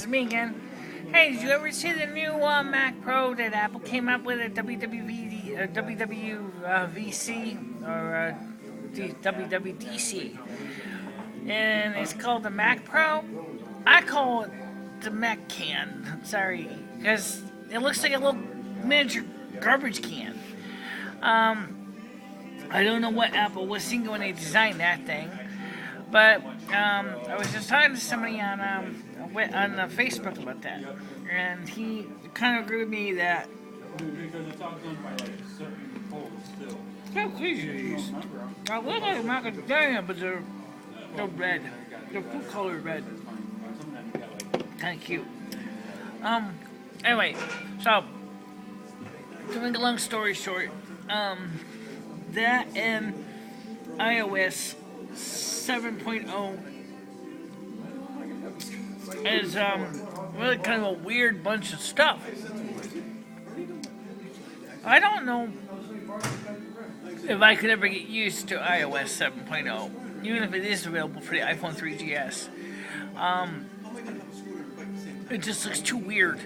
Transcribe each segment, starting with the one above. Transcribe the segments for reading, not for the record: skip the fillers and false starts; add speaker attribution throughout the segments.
Speaker 1: is MacCan. Hey, did you ever see the new Mac Pro that Apple came up with at WWDC or WWDC? And it's called the Mac Pro. I call it the MacCan. Sorry, because it looks like a little miniature garbage can. I don't know what Apple was thinking when they designed that thing, but I was just talking to somebody on Facebook about that, and he kind of agreed with me that. How crazy are these? I look like macadamia, but they're red. They're food colored red. Kind of cute. Anyway, so to make a long story short, that and iOS 7.0 is really kind of a weird bunch of stuff. I don't know if I could ever get used to iOS 7.0, even if it is available for the iPhone 3GS. It just looks too weird.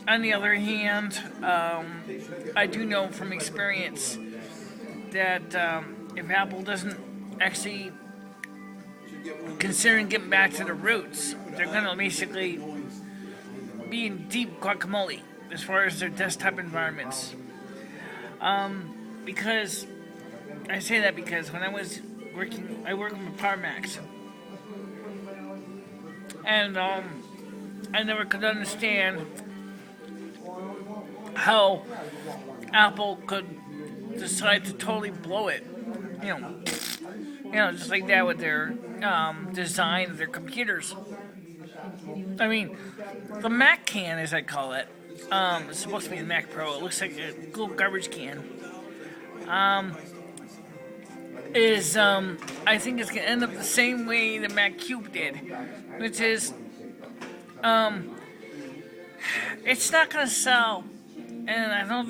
Speaker 1: On the other hand, I do know from experience that if Apple doesn't actually consider getting back to the roots, they're going to basically be in deep guacamole as far as their desktop environments. Because I say that because when I was working, I worked with Power Macs, and I never could understand how Apple could decide to totally blow it, just like that with their design of their computers. I mean, the MacCan, as I call it, it's supposed to be the Mac Pro. It looks like a little garbage can. I think it's going to end up the same way the Mac Cube did, which is, it's not going to sell. And I don't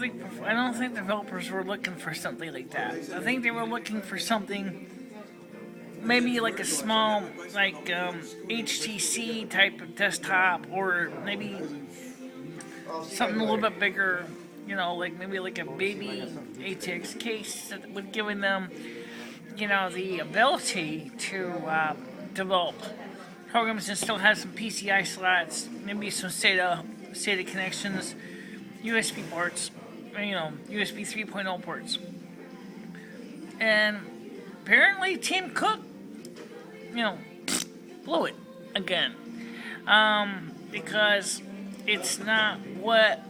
Speaker 1: think developers were looking for something like that. I think they were looking for something, maybe like a small, like HTC type of desktop, or maybe something a little bit bigger. Maybe like a baby ATX case that would give them, the ability to develop programs and still have some PCI slots, maybe some SATA connections. USB ports, USB 3.0 ports. And apparently Tim Cook, blew it again. Because it's not what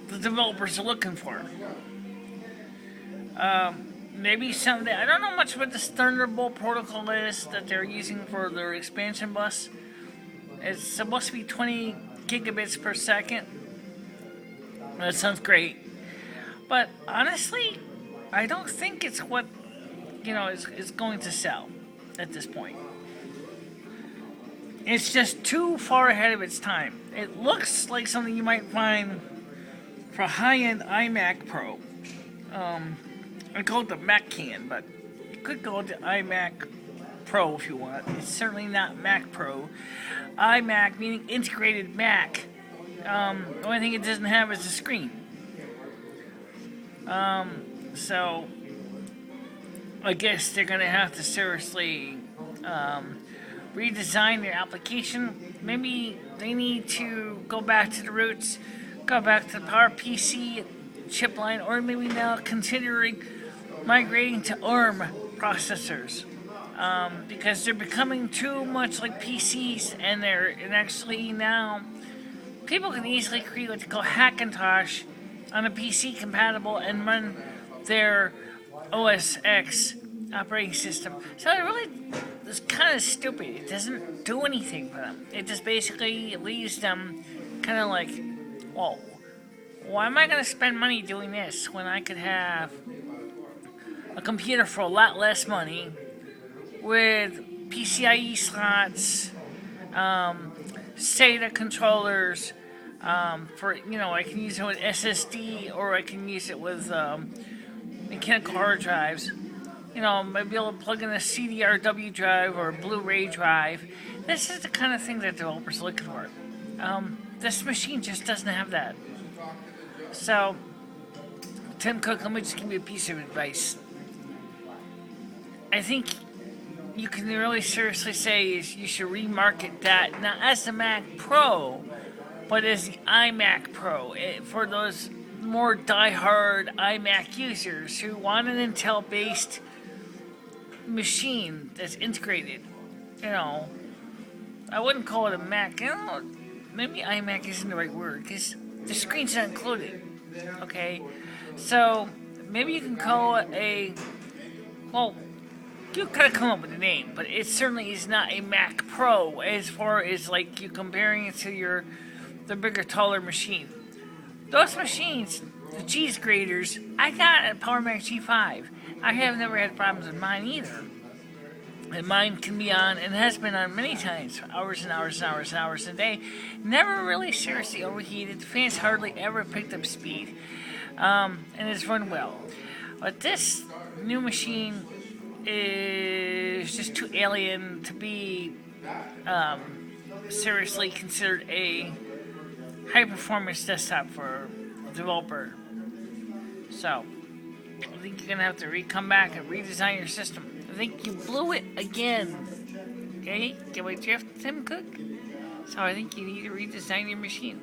Speaker 1: the developers are looking for. Maybe someday, I don't know much about this Thunderbolt protocol is that they're using for their expansion bus. It's supposed to be 20 gigabits per second. That sounds great, but honestly, I don't think it's what is going to sell at this point. It's just too far ahead of its time. It looks like something you might find for high-end iMac Pro. I call it the MacCan, but you could call it the iMac Pro if you want. It's certainly not Mac Pro. iMac meaning integrated Mac. The only thing it doesn't have is a screen. So I guess they're going to have to seriously redesign their application. Maybe they need to go back to the roots, go back to the PowerPC chip line, or maybe now considering migrating to ARM processors. Because they're becoming too much like PCs, and actually now people can easily create what they call Hackintosh on a PC compatible and run their OS X operating system. So it really is kind of stupid. It doesn't do anything for them. It just basically leaves them kind of like, whoa, why am I going to spend money doing this when I could have a computer for a lot less money with PCIe slots, SATA controllers, I can use it with SSD, or I can use it with mechanical hard drives. Maybe be able to plug in a CDRW drive or a Blu-ray drive This is the kind of thing that developers are looking for. This machine just doesn't have that. So, Tim Cook, let me just give you a piece of advice. I think you can really seriously say is you should remarket that not as the Mac Pro, but as the iMac Pro for those more die-hard iMac users who want an Intel-based machine that's integrated. You know, I wouldn't call it a Mac. You know, maybe iMac isn't the right word because the screen's not included. Okay, so maybe you can call it you could have come up with a name, but it certainly is not a Mac Pro as far as like you comparing it to the bigger, taller machine. Those machines, the cheese graters, I got a Power Mac G5. I have never had problems with mine either. And mine can be on, and has been on many times, for hours and hours and hours and hours a day. Never really seriously overheated. The fans hardly ever picked up speed. And it's run well. But this new machine is just too alien to be seriously considered a high-performance desktop for a developer. So, I think you're going to have to come back and redesign your system. I think you blew it again. Okay? Get my drift, Tim Cook? So I think you need to redesign your machine.